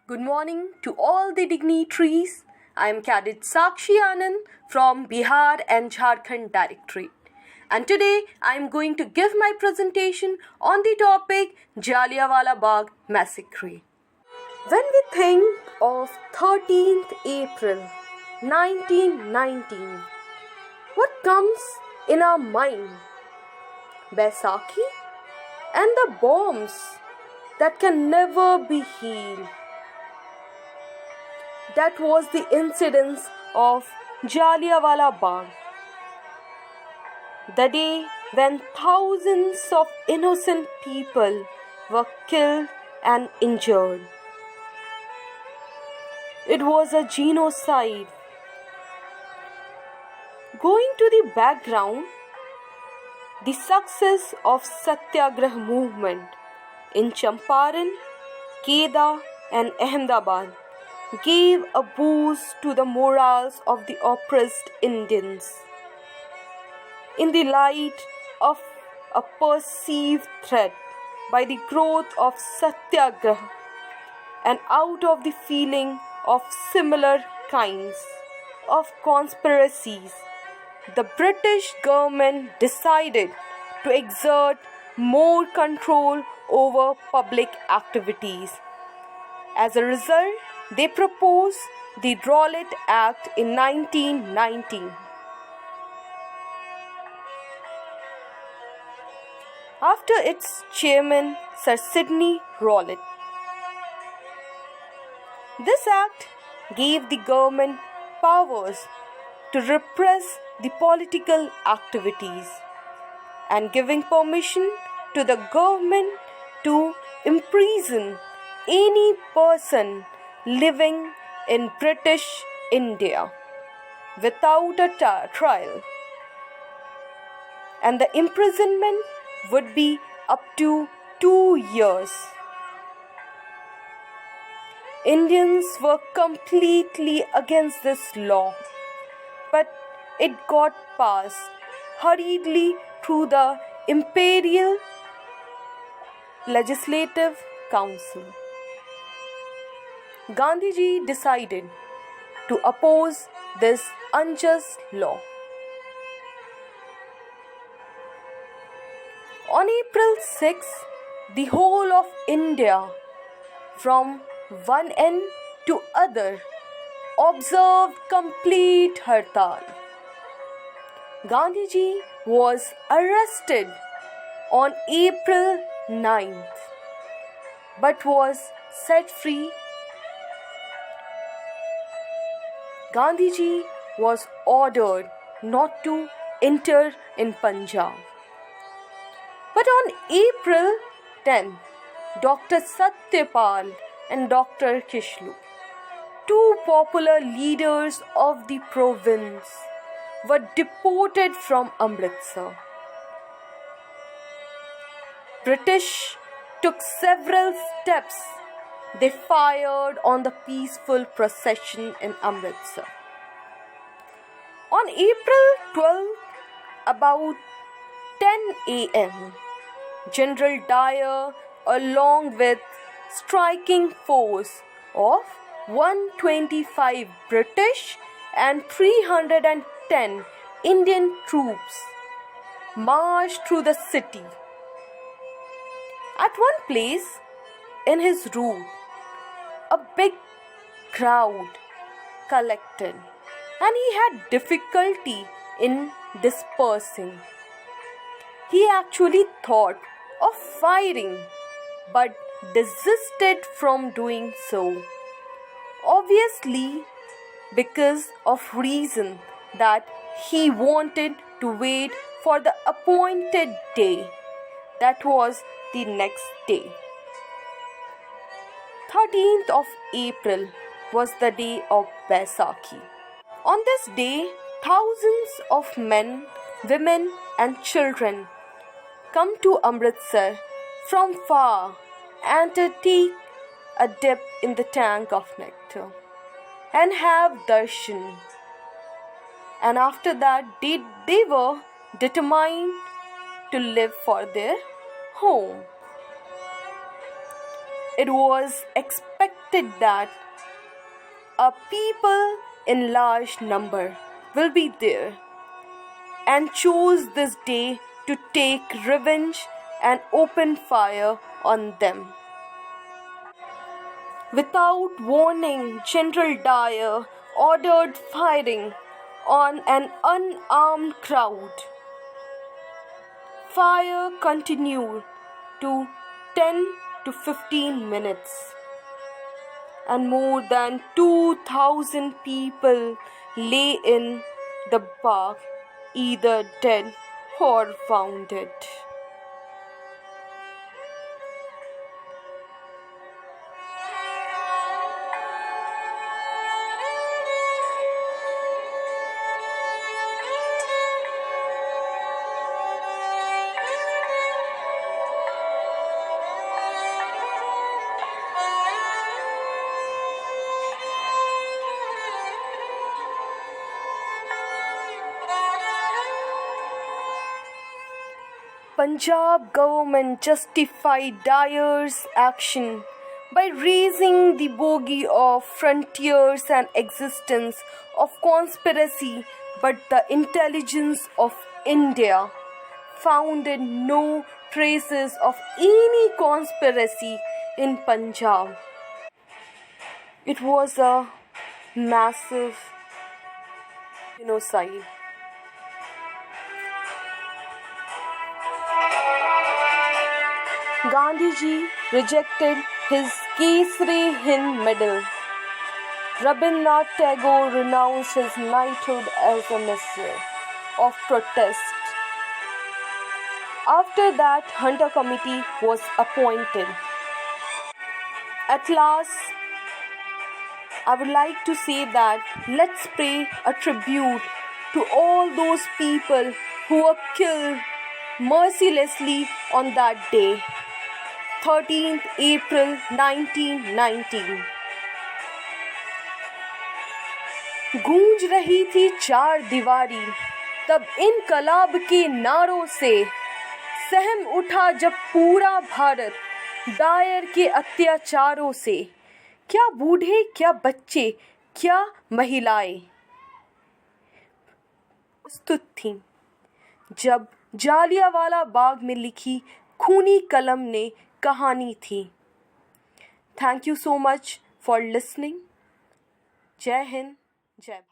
Good morning to all the dignitaries. I am Cadet Sakshi Anand from Bihar and Jharkhand Directorate. And today I am going to give my presentation on the topic Jallianwala Bagh Massacre. When we think of 13th April 1919, what comes in our mind? Baisakhi and the bombs that can never be healed. That was the incidence of Jallianwala Bagh, the day when thousands of innocent people were killed and injured. It was a genocide. Going to the background, the success of Satyagraha movement in Champaran, Kedah and Ahmedabad gave a boost to the morals of the oppressed Indians. In the light of a perceived threat by the growth of Satyagraha and out of the feeling of similar kinds of conspiracies, the British government decided to exert more control over public activities. As a result, they proposed the Rowlatt Act in 1919. After its chairman, Sir Sidney Rowlatt. This act gave the government powers to repress the political activities and giving permission to the government to imprison any person living in British India without a trial, and the imprisonment would be up to 2 years. Indians were completely against this law, but it got passed hurriedly through the Imperial Legislative Council. Gandhi decided to oppose this unjust law. On April 6, the whole of India, from one end to other, observed complete hartal. Gandhiji was arrested on April 9th, but was set free. Gandhiji was ordered not to enter in Punjab. But on April 10, Dr. Satyapal and Dr. Kishlu, two popular leaders of the province, were deported from Amritsar. British took several steps. They fired on the peaceful procession in Amritsar. On April 12, about 10 a.m., General Dyer, along with striking force of 125 British and 310 Indian troops, marched through the city. At one place in his route, a big crowd collected, and he had difficulty in dispersing. He actually thought of firing, but desisted from doing so, obviously because of reason that he wanted to wait for the appointed day, that was the next day. 13th of April was the day of Baisakhi. On this day, thousands of men, women and children come to Amritsar from far and to take a dip in the tank of nectar and have darshan. And after that, they were determined to live for their home. It was expected that a people in large number will be there and chose this day to take revenge and open fire on them. Without warning, General Dyer ordered firing on an unarmed crowd. Fire continued to 10 to 15 minutes, and more than 2,000 people lay in the park, either dead or wounded. Punjab government justified Dyer's action by raising the bogey of frontiers and existence of conspiracy, but the intelligence of India found no traces of any conspiracy in Punjab. It was a massive genocide. Gandhiji rejected his Kesari Hind medal. Rabindranath Tagore renounced his knighthood as a measure of protest. After that, Hunter Committee was appointed. At last, I would like to say that let's pay a tribute to all those people who were killed mercilessly on that day, 13th April 1919. गूंज रही थी चार दीवारी, तब इनकलाब के नारों से सहम उठा जब पूरा भारत डायर के अत्याचारों से। क्या बूढ़े, क्या बच्चे, क्या महिलाएं प्रस्तुत थीं जब जालियांवाला बाग में लिखी खूनी कलम ने कहानी थी। Thank you so much for listening. जय हिंद, जय भारत।